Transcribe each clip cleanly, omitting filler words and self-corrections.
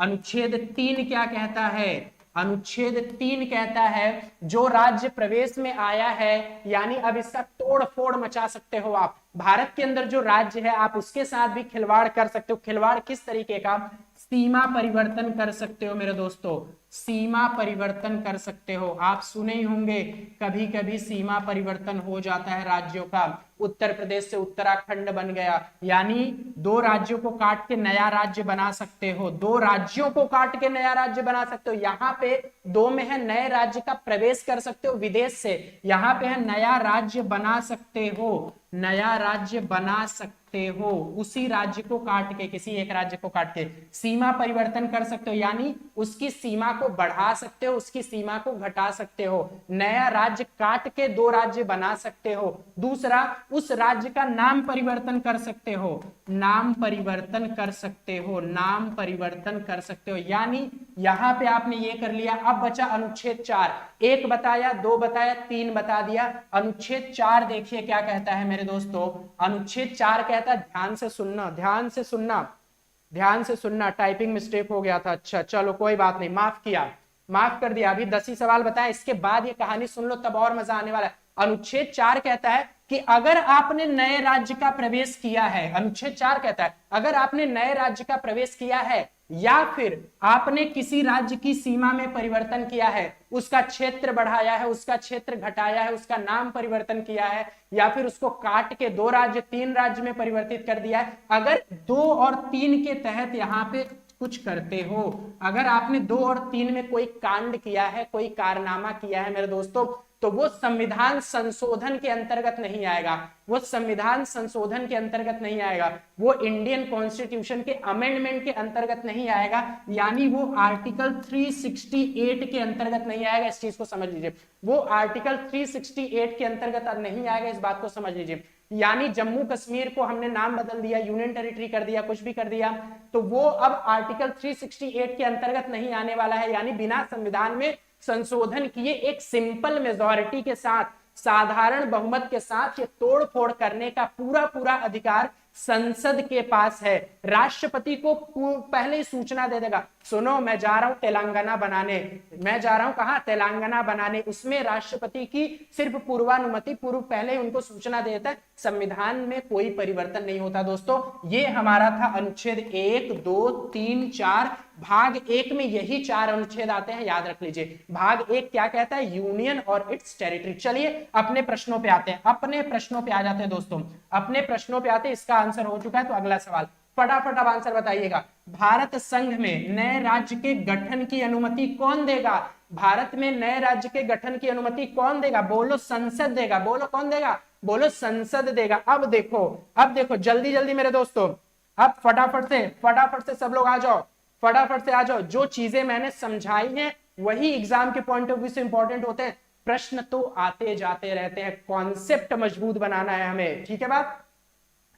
अनुच्छेद 3 क्या कहता है? अनुच्छेद 3 कहता है जो राज्य प्रवेश में आया है, यानी अब इसका तोड़ फोड़ मचा सकते हो आप। भारत के अंदर जो राज्य है आप उसके साथ भी खिलवाड़ कर सकते हो। खिलवाड़ किस तरीके का? सीमा परिवर्तन कर सकते हो मेरे दोस्तों, सीमा परिवर्तन कर सकते हो। आप सुने ही होंगे कभी कभी सीमा परिवर्तन हो जाता है राज्यों का। उत्तर प्रदेश से उत्तराखंड बन गया, यानी दो राज्यों को काट के नया राज्य बना सकते हो। दो राज्यों को काट के नया राज्य बना सकते हो। यहाँ पे दो में है नए राज्य का प्रवेश कर सकते हो विदेश से, यहाँ पे है नया राज्य बना सकते हो, नया राज्य बना सकते हो उसी राज्य को काट के, किसी एक राज्य को काट के। सीमा परिवर्तन कर सकते हो, यानी उसकी सीमा को बढ़ा सकते हो, उसकी सीमा को घटा सकते हो। नया राज्य काट के दो राज्य बना सकते हो। दूसरा, उस राज्य का नाम परिवर्तन कर सकते हो, नाम परिवर्तन कर सकते हो, नाम परिवर्तन कर सकते हो। यानी यहां पे आपने ये कर लिया। अब बचा अनुच्छेद 4। एक बताया, दो बताया, तीन बता दिया। अनुच्छेद 4 देखिए क्या कहता है मेरे दोस्तों। अनुच्छेद 4 कहता है, ध्यान से सुनना, ध्यान से सुनना, ध्यान से सुनना। टाइपिंग मिस्टेक हो गया था। अच्छा चलो कोई बात नहीं, माफ किया, माफ कर दिया। अभी 10 ही सवाल बताया, इसके बाद ये कहानी सुन लो तब और मजा आने वाला है। अनुच्छेद 4 कहता है कि अगर आपने नए राज्य का प्रवेश किया है, अनुच्छेद 4 कहता है अगर आपने नए राज्य का प्रवेश किया है या फिर आपने किसी राज्य की सीमा में परिवर्तन किया है, उसका क्षेत्र बढ़ाया है, उसका क्षेत्र घटाया है, उसका नाम परिवर्तन किया है, या फिर उसको काट के दो राज्य तीन राज्य में परिवर्तित कर दिया है, अगर 2 और 3 के तहत यहां पे कुछ करते हो, अगर आपने 2 और 3 में कोई कांड किया है, कोई कारनामा किया है मेरे दोस्तों, तो वो संविधान संशोधन के अंतर्गत नहीं आएगा, वो संविधान संशोधन के अंतर्गत नहीं आएगा, वो इंडियन कॉन्स्टिट्यूशन के अमेंडमेंट के अंतर्गत नहीं आएगा, यानी वो आर्टिकल 368 के अंतर्गत नहीं आएगा। इस चीज को समझ लीजिए, वो आर्टिकल 368 के अंतर्गत नहीं आएगा, इस बात को समझ लीजिए। यानी जम्मू कश्मीर को हमने नाम बदल दिया, यूनियन टेरिटरी कर दिया, कुछ भी कर दिया, तो वो अब आर्टिकल 368 के अंतर्गत नहीं आने वाला है। यानी बिना संविधान में संशोधन किए एक सिंपल मेजॉरिटी के साथ, साधारण बहुमत के साथ ये तोड़ फोड़ करने का पूरा पूरा अधिकार संसद के पास है। राष्ट्रपति को पहले ही सूचना दे देगा, सुनो मैं जा रहा हूं तेलंगाना बनाने, मैं जा रहा हूं कहां, तेलंगाना बनाने। उसमें राष्ट्रपति की सिर्फ पूर्वानुमति, पूर्व पहले ही उनको सूचना दे देता है। संविधान में कोई परिवर्तन नहीं होता दोस्तों। ये हमारा था अनुच्छेद 1, 2, 3, 4। भाग 1 में यही 4 अनुच्छेद आते हैं, याद रख लीजिए। भाग 1 क्या कहता है? यूनियन और इट्स टेरिटरी। चलिए अपने प्रश्नों पे आते हैं, अपने प्रश्नों पे आ जाते हैं दोस्तों, अपने प्रश्नों पे आते हैं। इसका आंसर हो चुका है, तो अगला सवाल फटाफट अब आंसर बताइएगा। भारत संघ में नए राज्य के गठन की अनुमति कौन देगा? भारत में नए राज्य के गठन की अनुमति कौन देगा? बोलो संसद देगा। बोलो कौन देगा? बोलो संसद देगा। अब देखो, अब देखो जल्दी जल्दी मेरे दोस्तों, अब फटाफट से सब लोग आ जाओ, फटाफट से आ जाओ। जो चीजें मैंने समझाई हैं वही एग्जाम के पॉइंट ऑफ व्यू से इंपॉर्टेंट होते हैं। प्रश्न तो आते जाते रहते हैं, कॉन्सेप्ट मजबूत बनाना है हमें, ठीक है बात।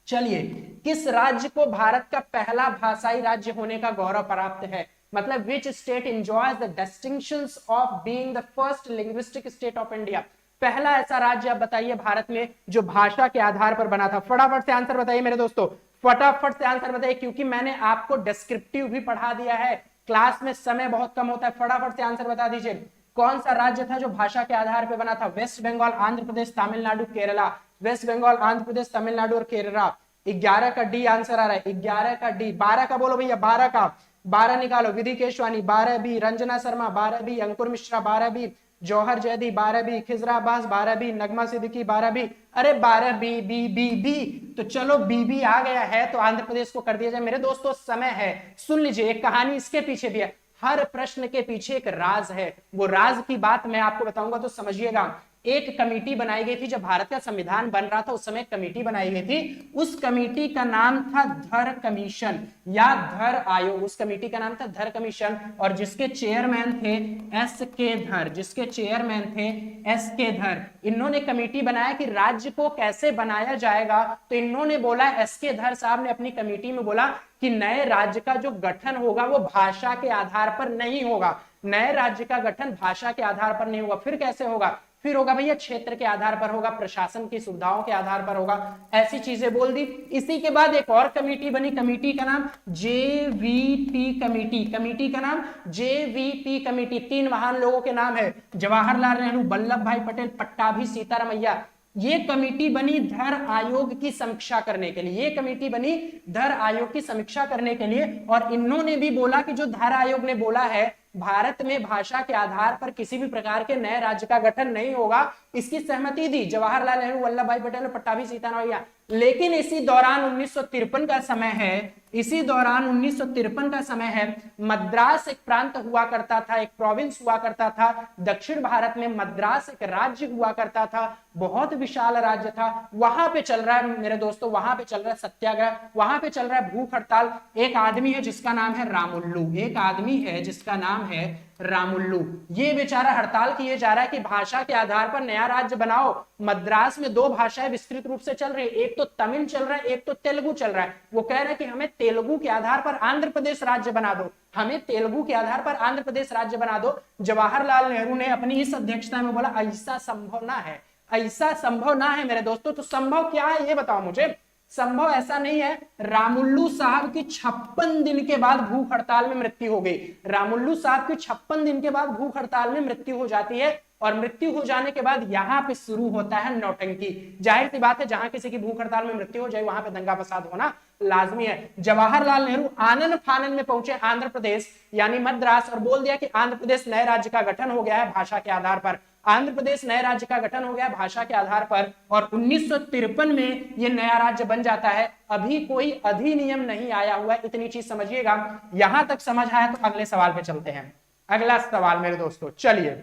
चलिए, किस राज्य को भारत का पहला भाषाई राज्य होने का गौरव प्राप्त है? मतलब which state enjoys the distinctions of being the first linguistic state of India? पहला ऐसा राज्य आप बताइए भारत में जो भाषा के आधार पर बना था। फटाफट से आंसर बताइए मेरे दोस्तों, फटाफट से आंसर बताइए, क्योंकि मैंने आपको डिस्क्रिप्टिव भी पढ़ा दिया है, क्लास में समय बहुत कम होता है। फटाफट से आंसर बता दीजिए, कौन सा राज्य था जो भाषा के आधार पर बना था? वेस्ट बंगाल, आंध्र प्रदेश, तमिलनाडु, केरला। वेस्ट बंगाल, आंध्र प्रदेश, तमिलनाडु और केरला। 11 का डी आंसर आ रहा है, 11 का डी। 12 का बोलो भैया, 12 का, 12 निकालो। विधि केशवानी 12 बी, रंजना शर्मा 12 बी, अंकुर मिश्रा 12 बी, जौहर जैदी 12 बी, खिजरा अब्बास 12 बी, नगमा सिद्दीकी 12 बी। अरे 12 बी बी बी बी, तो चलो बी बी आ गया है तो आंध्र प्रदेश को कर दिया जाए। मेरे दोस्तों समय है, सुन लीजिए, एक कहानी इसके पीछे भी है। हर प्रश्न के पीछे एक राज है, वो राज की बात मैं आपको बताऊंगा तो समझिएगा। एक कमेटी बनाई गई थी जब भारत का संविधान बन रहा था, उस समय कमेटी बनाई गई थी। उस कमेटी का नाम था धर कमीशन या धर आयोग। उस कमेटी का नाम था धर कमीशन, और जिसके चेयरमैन थे एस के धर, जिसके चेयरमैन थे एस के धर। इन्होंने कमेटी बनाया कि राज्य को कैसे बनाया जाएगा, तो इन्होंने बोला, एस के धर साहब ने अपनी कमेटी में बोला कि नए राज्य का जो गठन होगा वो भाषा के आधार पर नहीं होगा, नए राज्य का गठन भाषा के आधार पर नहीं होगा। फिर कैसे होगा? फिर होगा भैया क्षेत्र के आधार पर होगा, प्रशासन की सुविधाओं के आधार पर होगा, ऐसी चीजें बोल दी। इसी के बाद एक और कमेटी बनी, कमेटी का नाम जेवीपी कमेटी, कमेटी का नाम जेवीपी कमेटी। 3 महान लोगों के नाम है, जवाहरलाल नेहरू, वल्लभ भाई पटेल, पट्टाभी सीतारामैया। ये कमेटी बनी धर आयोग की समीक्षा करने के लिए, ये कमेटी बनी धर आयोग की समीक्षा करने के लिए। और इन्होंने भी बोला कि जो धर आयोग ने बोला है भारत में भाषा के आधार पर किसी भी प्रकार के नए राज्य का गठन नहीं होगा, इसकी सहमति दी जवाहरलाल नेहरू, वल्लभ भाई पटेल और पट्टाभी सीतारामैया। लेकिन इसी दौरान 1953 का समय है, इसी दौरान 1953 का समय है, मद्रास एक प्रांत हुआ करता था, एक प्रोविंस हुआ करता था दक्षिण भारत में। मद्रास एक राज्य हुआ करता था, बहुत विशाल राज्य था। वहां पे चल रहा है मेरे दोस्तों, वहां पे चल रहा है सत्याग्रह, वहां पे चल रहा है भूख हड़ताल। एक आदमी है जिसका नाम है रामुल्लू, एक आदमी है जिसका नाम है रामुल्लू। ये बेचारा हड़ताल किए जा रहा है कि भाषा के आधार पर नया राज्य बनाओ। मद्रास में 2 भाषाएं विस्तृत रूप से चल रही है, एक तो तमिल चल रहा है, एक तो तेलुगु चल रहा है। वो कह रहे हैं कि हमें तेलुगु के आधार पर आंध्र प्रदेश राज्य बना दो, हमें तेलुगु के आधार पर आंध्र प्रदेश राज्य बना दो। जवाहरलाल नेहरू ने अपनी इस अध्यक्षता में बोला ऐसा संभव ना है, ऐसा संभव ना है मेरे दोस्तों। तो संभव क्या है ये बताओ मुझे। संभव ऐसा नहीं है। रामुल्लू साहब की 56 दिन के बाद भूख हड़ताल में मृत्यु हो गई। रामुल्लू साहब की 56 दिन के बाद भूख हड़ताल में मृत्यु हो जाती है, और मृत्यु हो जाने के बाद यहां पे शुरू होता है नौटंकी। जाहिर सी बात है, जहां किसी की भूख हड़ताल में मृत्यु हो जाए वहां पे दंगा फसाद होना लाजमी है। जवाहरलाल नेहरू आनन फानन में पहुंचे आंध्र प्रदेश यानी मद्रास, और बोल दिया कि आंध्र प्रदेश नए राज्य का गठन हो गया है भाषा के आधार पर। आंध्र प्रदेश नए राज्य का गठन हो गया भाषा के आधार पर, और 1953 में यह नया राज्य बन जाता है। अभी कोई अधिनियम नहीं आया हुआ है, इतनी चीज समझिएगा। यहां तक समझ आया तो अगले सवाल पे चलते हैं। अगला सवाल मेरे दोस्तों, चलिए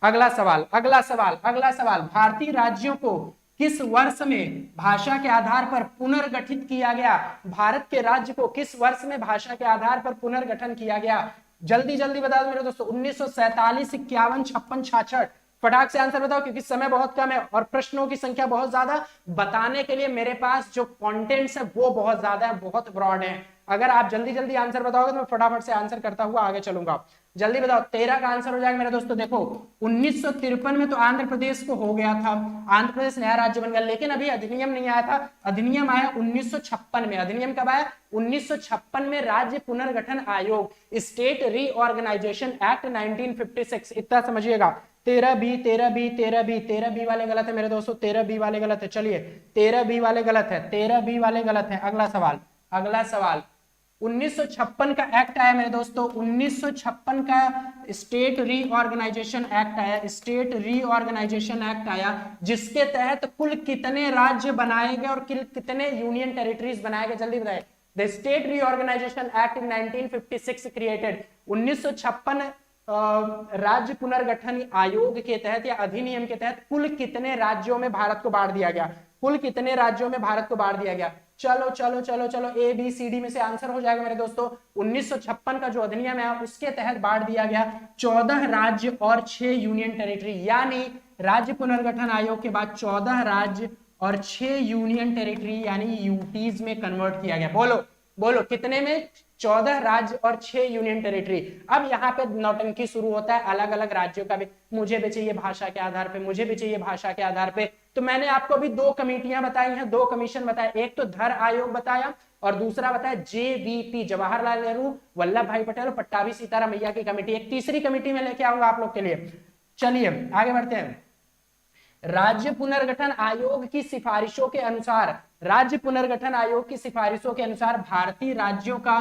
अगला सवाल, अगला सवाल, अगला सवाल। भारतीय राज्यों को किस वर्ष में भाषा के आधार पर पुनर्गठित किया गया? भारत के राज्य को किस वर्ष में भाषा के आधार पर पुनर्गठन किया गया? जल्दी जल्दी बता दो मेरे दोस्तों। 1947, 51, 56, 66। फटाक से आंसर बताओ क्योंकि समय बहुत कम है और प्रश्नों की संख्या बहुत ज्यादा। बताने के लिए मेरे पास जो कंटेंट्स है वो बहुत ज्यादा है, बहुत ब्रॉड है। अगर आप जल्दी जल्दी आंसर बताओगे तो मैं फटाफट से आंसर करता हुआ आगे चलूंगा। जल्दी बताओ। 13 का आंसर हो जाएगा मेरे दोस्तों। देखो 1953 में तो आंध्र प्रदेश को हो गया था, आंध्र प्रदेश नया राज्य बन गया, लेकिन अभी अधिनियम नहीं आया था। अधिनियम आया 1956 में। अधिनियम कब आया? 1956 में। राज्य पुनर्गठन आयोग, स्टेट रीऑर्गेनाइजेशन एक्ट 1956। इतना समझिएगा। 13B 13B 13B 13B वाले गलत है मेरे दोस्तों, 13B वाले गलत है। चलिए 13B वाले गलत है, 13B वाले गलत है। अगला सवाल, अगला सवाल। 1956 का एक्ट आया मेरे दोस्तों, 1956 का स्टेट रीऑर्गेनाइजेशन एक्ट आया, स्टेट रीऑर्गेनाइजेशन एक्ट आया, जिसके तहत कुल कितने राज्य बनाए गए और कितने यूनियन टेरिटरीज बनाए गए? जल्दी बताइए। The state reorganisation act 1956 created. 1956 राज्य पुनर्गठन आयोग के तहत या अधिनियम के तहत कुल कितने राज्यों में भारत को बांट दिया गया? कुल कितने राज्यों में भारत को बांट दिया गया? चलो चलो चलो चलो, ए बी सी डी में से आंसर हो जाएगा मेरे दोस्तों। 1956 का जो अधिनियम है उसके तहत बांट दिया गया 14 राज्य और 6 यूनियन टेरिटरी। यानी राज्य पुनर्गठन आयोग के बाद 14 राज्य और 6 यूनियन टेरिटरी यानी यूटीज में कन्वर्ट किया गया। बोलो बोलो कितने में? 14 राज्य और 6 यूनियन टेरिटरी। अब यहाँ पे नौटंकी शुरू होता है अलग अलग राज्यों का भी। मुझे भी चाहिए भाषा के आधार पे, मुझे भी चाहिए भाषा के आधार पे। तो मैंने आपको अभी 2 कमेटियां बताई हैं, 2 कमीशन बताए। एक तो धर आयोग बताया और दूसरा बताया जेवीपी, जवाहरलाल नेहरू, वल्लभ भाई पटेल और पट्टाभी सीतारामैया की कमेटी। एक तीसरी कमेटी में लेके आऊंगा आप लोग के लिए। चलिए आगे बढ़ते हैं। राज्य पुनर्गठन आयोग की सिफारिशों के अनुसार, राज्य पुनर्गठन आयोग की सिफारिशों के अनुसार भारतीय राज्यों का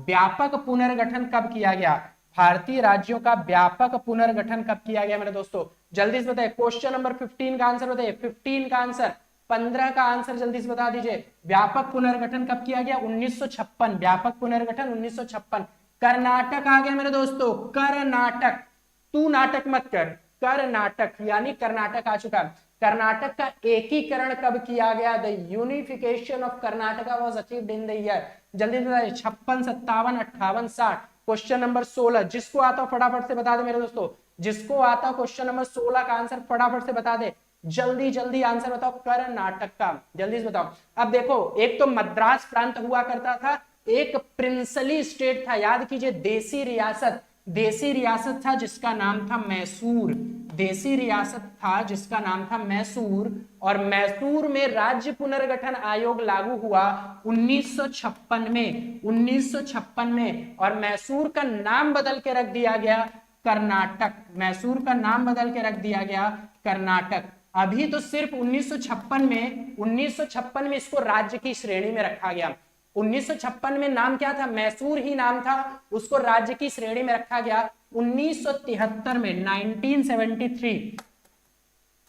व्यापक पुनर्गठन कब किया गया? भारतीय राज्यों का व्यापक पुनर्गठन कब किया गया मेरे दोस्तों? जल्दी से बताइए। क्वेश्चन नंबर 15 का आंसर बताइए। 15 का आंसर, 15 का आंसर जल्दी से बता दीजिए। व्यापक पुनर्गठन कब किया गया? 1956। व्यापक पुनर्गठन 1956। कर्नाटक आ गया मेरे दोस्तों, कर्नाटक। तू नाटक मत कर, कर्नाटक यानी कर्नाटक आ चुका। कर्नाटक का एकीकरण कब किया गया? The unification of Karnataka was achieved in the year. जल्दी से 56, 57, 58, 60। क्वेश्चन नंबर 16 जिसको आता हो फटाफट से बता दे मेरे दोस्तों। जिसको आता क्वेश्चन नंबर 16 का आंसर फटाफट से बता दे। जल्दी जल्दी आंसर बताओ कर्नाटक का, जल्दी से बताओ। अब देखो एक तो मद्रास प्रांत हुआ करता था, एक प्रिंसली स्टेट था। याद कीजिए देसी रियासत, देसी रियासत था जिसका नाम था मैसूर, देसी रियासत था जिसका नाम था मैसूर, और मैसूर में राज्य पुनर्गठन आयोग लागू हुआ 1956 में, 1956 में, और मैसूर का नाम बदल के रख दिया गया कर्नाटक, मैसूर का नाम बदल के रख दिया गया कर्नाटक। अभी तो सिर्फ 1956 में इसको राज्य की श्रेणी में रखा गया। 1956 में नाम क्या था, मैसूर ही नाम था, उसको राज्य की श्रेणी में रखा गया। 1973 में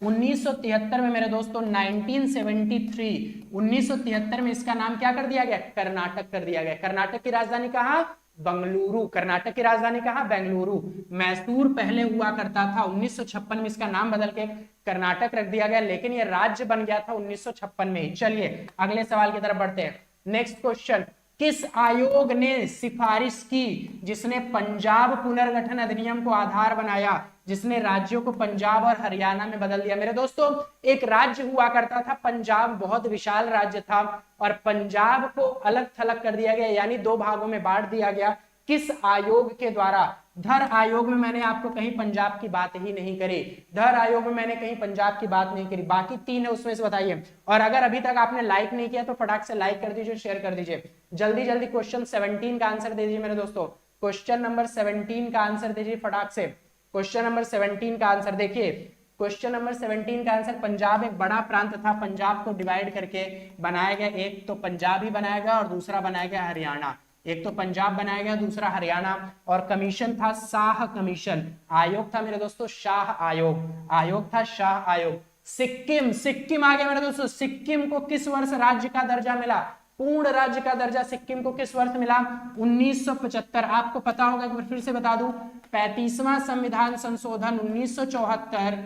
1973 में मेरे दोस्तों 1973 में इसका नाम क्या कर दिया गया, कर्नाटक कर दिया गया। कर्नाटक की राजधानी कहां, बंगलुरु। कर्नाटक की राजधानी कहां, बेंगलुरु। मैसूर पहले हुआ करता था, 1956 में इसका नाम बदल के कर्नाटक रख दिया गया, लेकिन यह राज्य बन गया था 1956 में ही। चलिए अगले सवाल की तरफ बढ़ते हैं। नेक्स्ट क्वेश्चन, किस आयोग ने सिफारिश की जिसने पंजाब पुनर्गठन अधिनियम को आधार बनाया, जिसने राज्यों को पंजाब और हरियाणा में बदल दिया। मेरे दोस्तों एक राज्य हुआ करता था पंजाब, बहुत विशाल राज्य था, और पंजाब को अलग थलग कर दिया गया, यानी दो भागों में बांट दिया गया। किस आयोग के द्वारा, धर आयोग में मैंने आपको कहीं पंजाब की बात ही नहीं करी, धर आयोग में मैंने कहीं पंजाब की बात नहीं करी, बाकी तीन है उसमें से बताइए। और अगर अभी तक आपने लाइक नहीं किया तो फटाक से लाइक कर दीजिए, शेयर कर दीजिए। जल्दी जल्दी क्वेश्चन 17 का आंसर दे दीजिए मेरे दोस्तों, क्वेश्चन नंबर 17 का आंसर दीजिए फटाक से। क्वेश्चन नंबर 17 का आंसर देखिए, क्वेश्चन नंबर 17 का आंसर, पंजाब एक बड़ा प्रांत था, पंजाब को डिवाइड करके बनाया गया, एक तो पंजाब ही बनाया गया और दूसरा बनाया गया हरियाणा, एक तो पंजाब बनाया गया दूसरा हरियाणा। और कमीशन था शाह कमीशन, आयोग था मेरे दोस्तों शाह आयोग, आयोग था शाह आयोग। सिक्किम, सिक्किम आ गया मेरे दोस्तों, सिक्किम को किस वर्ष राज्य का दर्जा मिला, पूर्ण राज्य का दर्जा सिक्किम को किस वर्ष मिला, 1975। आपको पता होगा, फिर से बता दूं, 35वां संविधान संशोधन 1974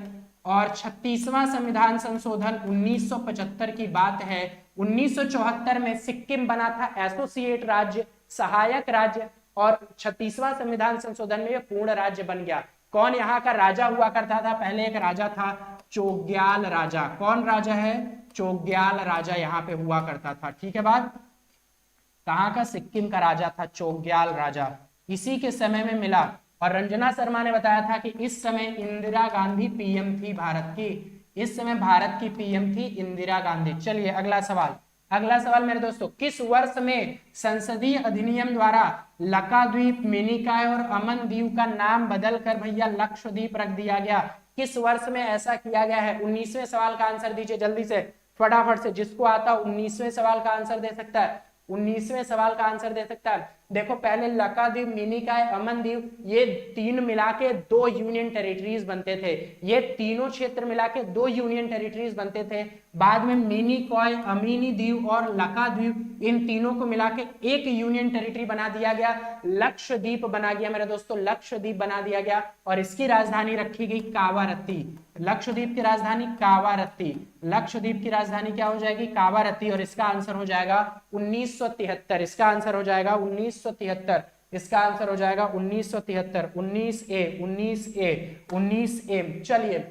और 36वां संविधान संशोधन 1975 की बात है। 1974 में सिक्किम बना था एसोसिएट राज्य, सहायक राज्य, और 36वां संविधान संशोधन में यह पूर्ण राज्य बन गया। कौन यहाँ का राजा हुआ करता था, पहले एक राजा था चोग्याल राजा, कौन राजा है, चोग्याल राजा यहाँ पे हुआ करता था। ठीक है बात, कहाँ का, सिक्किम का राजा था चोग्याल राजा, इसी के समय में मिला। और रंजना शर्मा ने बताया था कि इस समय इंदिरा गांधी पीएम थी भारत की, इस समय भारत की पीएम थी इंदिरा गांधी। चलिए अगला सवाल, अगला सवाल मेरे दोस्तों, किस वर्ष में संसदीय अधिनियम द्वारा लक्षद्वीप, मिनिकॉय और अमन द्वीप का नाम बदलकर भैया लक्षद्वीप रख दिया गया, किस वर्ष में ऐसा किया गया है। 19वें सवाल का आंसर दीजिए जल्दी से फटाफट से, जिसको आता 19वें सवाल का आंसर दे सकता है, 19वें सवाल का आंसर दे सकता है। देखो पहले लक्षद्वीप, मिनिकॉय, अमन द्वीप, ये तीन मिला के 2 यूनियन टेरिटरीज बनते थे, ये तीनों क्षेत्र मिला के 2 यूनियन टेरिटरीज बनते थे। बाद में मिनिकॉय, अमीनी द्वीप और लक्षद्वीप, इन तीनों को मिला के एक यूनियन टेरिटरी बना दिया गया, लक्षद्वीप बना गया मेरे दोस्तों, लक्षद्वीप बना दिया गया। और इसकी राजधानी रखी गई कावारत्ती, लक्षद्वीप की राजधानी कावारत्ती, लक्षद्वीप की राजधानी क्या हो जाएगी, कावारत्ती। और इसका आंसर हो जाएगा 1973, इसका आंसर हो जाएगा 1973, इसका आंसर हो जाएगा 1973, 19A। चलिए,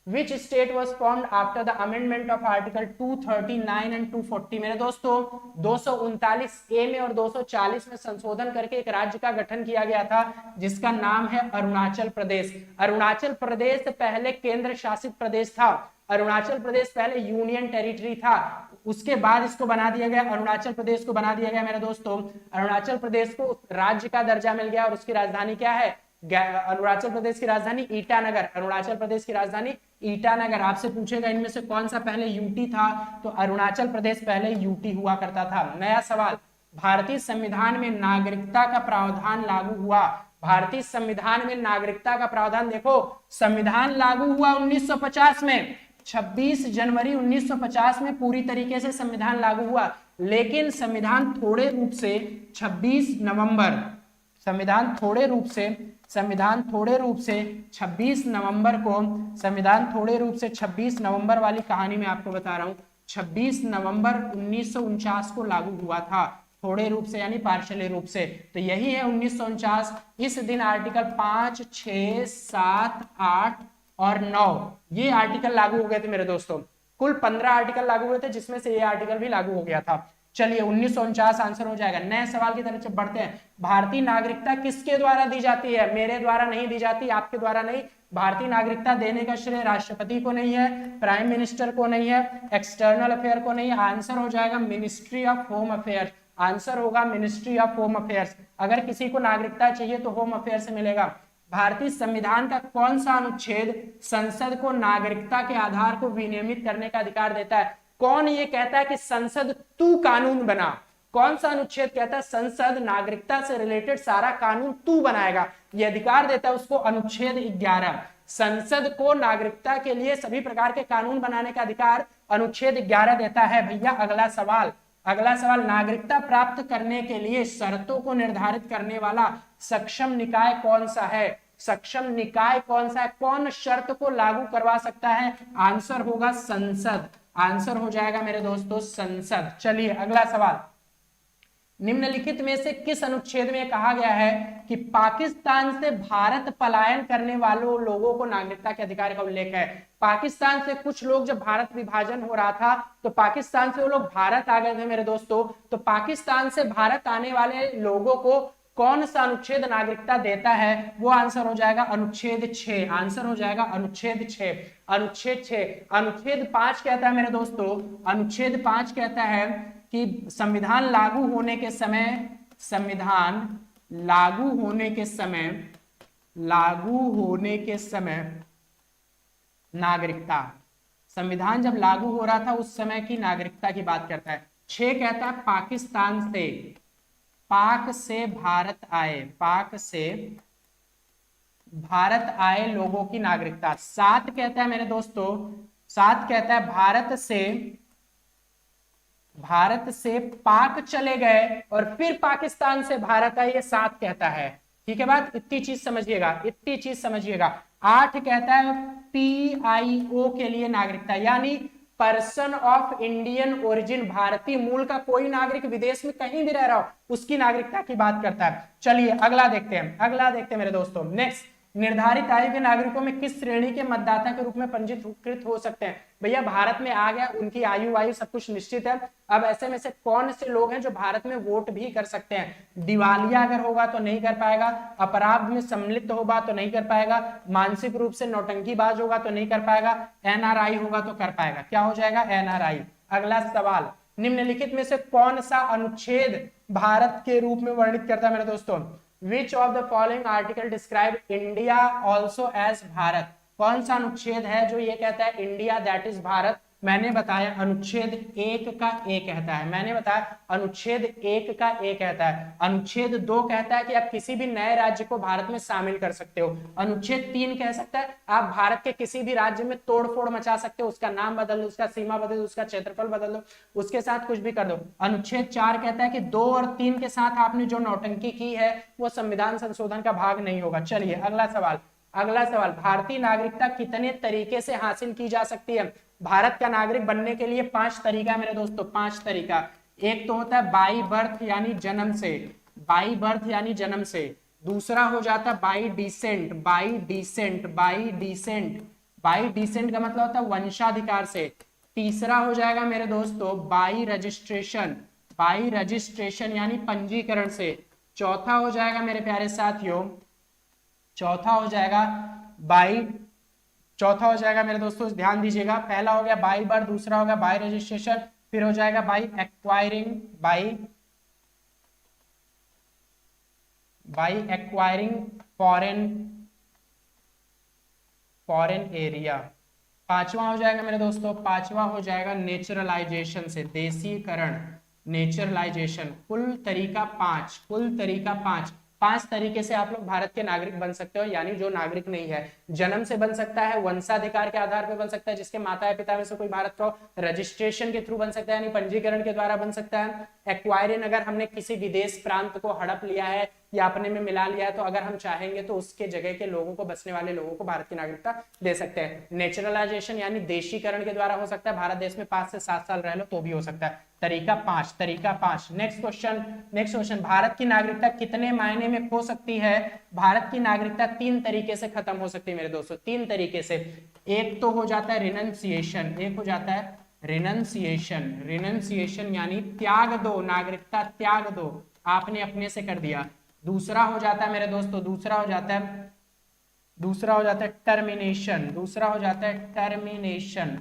which state was formed after the amendment of article 239 and 240। मेरे दोस्तों 239A में और 240 में संशोधन करके एक राज्य का गठन किया गया था जिसका नाम है अरुणाचल प्रदेश। अरुणाचल प्रदेश पहले केंद्र शासित प्रदेश था, अरुणाचल प्रदेश पहले यूनियन टेरिटरी था, उसके बाद इसको बना दिया गया, अरुणाचल प्रदेश को बना दिया गया मेरे दोस्तों, अरुणाचल प्रदेश को राज्य का दर्जा मिल गया। और उसकी राजधानी क्या है, अरुणाचल प्रदेश की राजधानी ईटानगर, अरुणाचल प्रदेश की राजधानी ईटानगर। आपसे पूछेगा इनमें से कौन सा पहले यूटी था, तो अरुणाचल प्रदेश पहले यूटी हुआ करता था। नया सवाल, भारतीय संविधान में नागरिकता का प्रावधान लागू हुआ, भारतीय संविधान में नागरिकता का प्रावधान, देखो संविधान लागू हुआ 1950 में, 26 जनवरी 1950 में पूरी तरीके से संविधान लागू हुआ, लेकिन संविधान थोड़े रूप से 26 नवंबर, संविधान थोड़े रूप से 26 नवंबर को, संविधान थोड़े रूप से 26 नवंबर वाली कहानी में आपको बता रहा हूं, 26 नवंबर 1949 को लागू हुआ था, थोड़े रूप से यानी पार्शियली रूप से। तो यही है 1949। इस दिन आर्टिकल 5, 6, 7, 8 और 9 ये आर्टिकल लागू हो गए थे मेरे दोस्तों। कुल 15 आर्टिकल लागू हुए थे, जिसमें से ये आर्टिकल भी लागू हो गया था। चलिए 1949 आंसर हो जाएगा। नए सवाल की तरफ बढ़ते हैं। भारतीय नागरिकता किसके द्वारा दी जाती है? मेरे द्वारा नहीं दी जाती, आपके द्वारा नहीं। भारतीय नागरिकता देने का श्रेय राष्ट्रपति को नहीं है, प्राइम मिनिस्टर को नहीं है, एक्सटर्नल अफेयर को नहीं है। आंसर हो जाएगा ministry of home affairs. Answer होगा मिनिस्ट्री ऑफ होम अफेयर्स। अगर किसी को नागरिकता चाहिए तो होम अफेयर से मिलेगा। भारतीय संविधान का कौन सा अनुच्छेद संसद को नागरिकता के आधार को विनियमित करने का अधिकार देता है? कौन ये कहता है कि संसद तू कानून बना? कौन सा अनुच्छेद कहता है संसद नागरिकता से रिलेटेड सारा कानून तू बनाएगा? ये अधिकार देता है उसको अनुच्छेद 11। संसद को नागरिकता के लिए सभी प्रकार के कानून बनाने का अधिकार अनुच्छेद 11 देता है। भैया अगला सवाल, अगला सवाल, नागरिकता प्राप्त करने के लिए शर्तों को निर्धारित करने वाला सक्षम निकाय कौन सा है? सक्षम निकाय कौन सा है? कौन शर्त को लागू करवा सकता है? आंसर होगा संसद। आंसर हो जाएगा मेरे दोस्तों संसद। चलिए अगला सवाल, निम्नलिखित में से किस अनुच्छेद में कहा गया है कि पाकिस्तान से भारत पलायन करने वालों लोगों को नागरिकता के अधिकार का उल्लेख है? पाकिस्तान से कुछ लोग, जब भारत विभाजन हो रहा था तो पाकिस्तान से वो लोग भारत आ गए थे मेरे दोस्तों। तो पाकिस्तान से भारत आने वाले लोगों को कौन सा अनुच्छेद नागरिकता देता है? वो आंसर हो जाएगा अनुच्छेद 6। आंसर हो जाएगा अनुच्छेद 6। अनुच्छेद 6। अनुच्छेद 5 कहता है मेरे दोस्तों, अनुच्छेद 5 कहता है कि संविधान लागू होने के समय, संविधान लागू होने के समय, लागू होने के समय नागरिकता, संविधान जब लागू हो रहा था उस समय की नागरिकता की बात करता है। 6 कहता है पाकिस्तान से, पाक से भारत आए, पाक से भारत आए लोगों की नागरिकता। 7 कहता है मेरे दोस्तों, 7 कहता है भारत से पाक चले गए और फिर पाकिस्तान से भारत आए, ये 7 कहता है। ठीक है बात, इतनी चीज समझिएगा, इतनी चीज समझिएगा। 8 कहता है PIO के लिए नागरिकता, यानी पर्सन ऑफ इंडियन ओरिजिन, भारतीय मूल का कोई नागरिक विदेश में कहीं भी रह रहा हो उसकी नागरिकता की बात करता है। चलिए अगला देखते हैं, अगला देखते हैं मेरे दोस्तों। नेक्स्ट, निर्धारित आयु के नागरिकों में किस श्रेणी के मतदाता के रूप में पंजीकृत हो सकते हैं? भैया भारत में आ गया, उनकी आयु सब कुछ निश्चित है। अब ऐसे में से कौन से लोग हैं जो भारत में वोट भी कर सकते हैं? दिवालिया अगर होगा तो नहीं कर पाएगा, अपराध में सम्मिलित होगा तो नहीं कर पाएगा, मानसिक रूप से नौटंकीबाज होगा तो नहीं कर पाएगा, NRI होगा तो कर पाएगा। क्या हो जाएगा? NRI। अगला सवाल, निम्नलिखित में से कौन सा अनुच्छेद भारत के रूप में वर्णित करता है मेरे दोस्तों? Which of the following article describe India also as Bharat? कौन सा अनुच्छेद है जो ये कहता है इंडिया दैट इज भारत? मैंने बताया अनुच्छेद 1 का A कहता है, मैंने बताया अनुच्छेद 1 का A कहता है। अनुच्छेद 2 कहता है कि आप किसी भी नए राज्य को भारत में शामिल कर सकते हो। अनुच्छेद 3 कह सकता है आप भारत के किसी भी राज्य में तोड़फोड़ मचा सकते हो, उसका नाम बदल दो, उसका सीमा बदल दो, उसका क्षेत्रफल बदल दो, उसके साथ कुछ भी कर दो। अनुच्छेद 4 कहता है कि 2 और 3 के साथ आपने जो नौटंकी की है वो संविधान संशोधन का भाग नहीं होगा। चलिए अगला सवाल, अगला सवाल, भारतीय नागरिकता कितने तरीके से हासिल की जा सकती है? भारत का नागरिक बनने के लिए 5 तरीका मेरे दोस्तों, 5 तरीका। एक तो होता है बाई बर्थ यानी जन्म से, बाई बर्थ यानी जन्म से। दूसरा हो जाता है by descent, by descent, by descent, by descent का मतलब होता है वंशाधिकार से। तीसरा हो जाएगा मेरे दोस्तों बाई रजिस्ट्रेशन, बाई रजिस्ट्रेशन यानी पंजीकरण से। चौथा हो जाएगा मेरे प्यारे साथियों, चौथा हो जाएगा बाई, चौथा हो जाएगा मेरे दोस्तों ध्यान दीजिएगा, पहला हो गया बाई बर्थ, दूसरा होगा बाई रजिस्ट्रेशन, फिर हो जाएगा by acquiring, by acquiring foreign area. पांचवा हो जाएगा मेरे दोस्तों, पांचवा हो जाएगा नेचुरलाइजेशन से, देशीकरण, नेचुरलाइजेशन। कुल तरीका 5, कुल तरीका 5। 5 तरीके से आप लोग भारत के नागरिक बन सकते हो, यानी जो नागरिक नहीं है, जन्म से बन सकता है, वंशाधिकार के आधार पर बन सकता है, जिसके माता या पिता में से कोई भारत का, रजिस्ट्रेशन के थ्रू बन सकता है यानी पंजीकरण के द्वारा बन सकता है, एक्वायरिंग अगर हमने किसी विदेश प्रांत को हड़प लिया है या अपने में मिला लिया है तो अगर हम चाहेंगे तो उसके जगह के लोगों को, बसने वाले लोगों को भारत की नागरिकता दे सकते हैं। नेचुरलाइजेशन यानी देशीकरण के द्वारा हो सकता है, भारत देश में 5 से 7 साल रह लो तो भी हो सकता है। तरीका 5, तरीका 5। Next question, next question, Bharat की नागरिकता कितने मायने में खो सकती है? भारत की नागरिकता 3 तरीके से खत्म हो सकती है मेरे दोस्तों, 3 तरीके से। एक तो हो जाता है रिनंसिएशन, एक हो जाता है रिनंसिएशन, रिनंसिएशन यानी त्याग दो, नागरिकता त्याग दो, आपने अपने से कर दिया। दूसरा हो जाता है मेरे दोस्तों, दूसरा हो जाता है टर्मिनेशन, दूसरा हो जाता है टर्मिनेशन।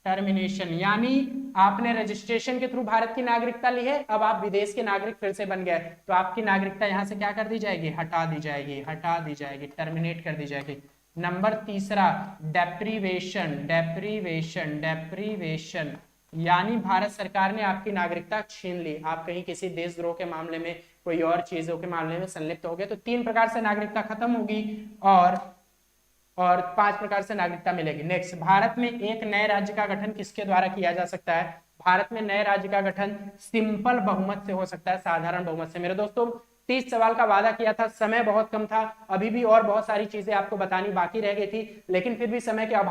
टर्मिनेशन यानी आपने रजिस्ट्रेशन के थ्रू भारत की नागरिकता ली है, अब आप विदेश के नागरिक फिर से बन गए, तो आपकी नागरिकता यहां से क्या कर दी जाएगी, हटा दी जाएगी, हटा दी जाएगी, टर्मिनेट कर दी जाएगी। नंबर तीसरा डेप्रीवेशन, डेप्रीवेशन, डेप्रीवेशन यानी भारत सरकार ने आपकी नागरिकता छीन ली, आप कहीं किसी देशद्रोह के मामले में, कोई और चीजों के मामले में संलिप्त हो गए, तो 3 प्रकार से नागरिकता खत्म होगी और 5 प्रकार से नागरिकता मिलेगी। नेक्स्ट, भारत में एक नए राज्य का गठन किसके द्वारा किया जा सकता है? भारत में नए राज्य का गठन सिंपल बहुमत से हो सकता है, साधारण बहुमत से। मेरे दोस्तों 30 सवाल का वादा किया था, समय बहुत कम था, अभी भी और बहुत सारी चीजें आपको बतानी बाकी रह गई थी, लेकिन फिर भी समय के अभाव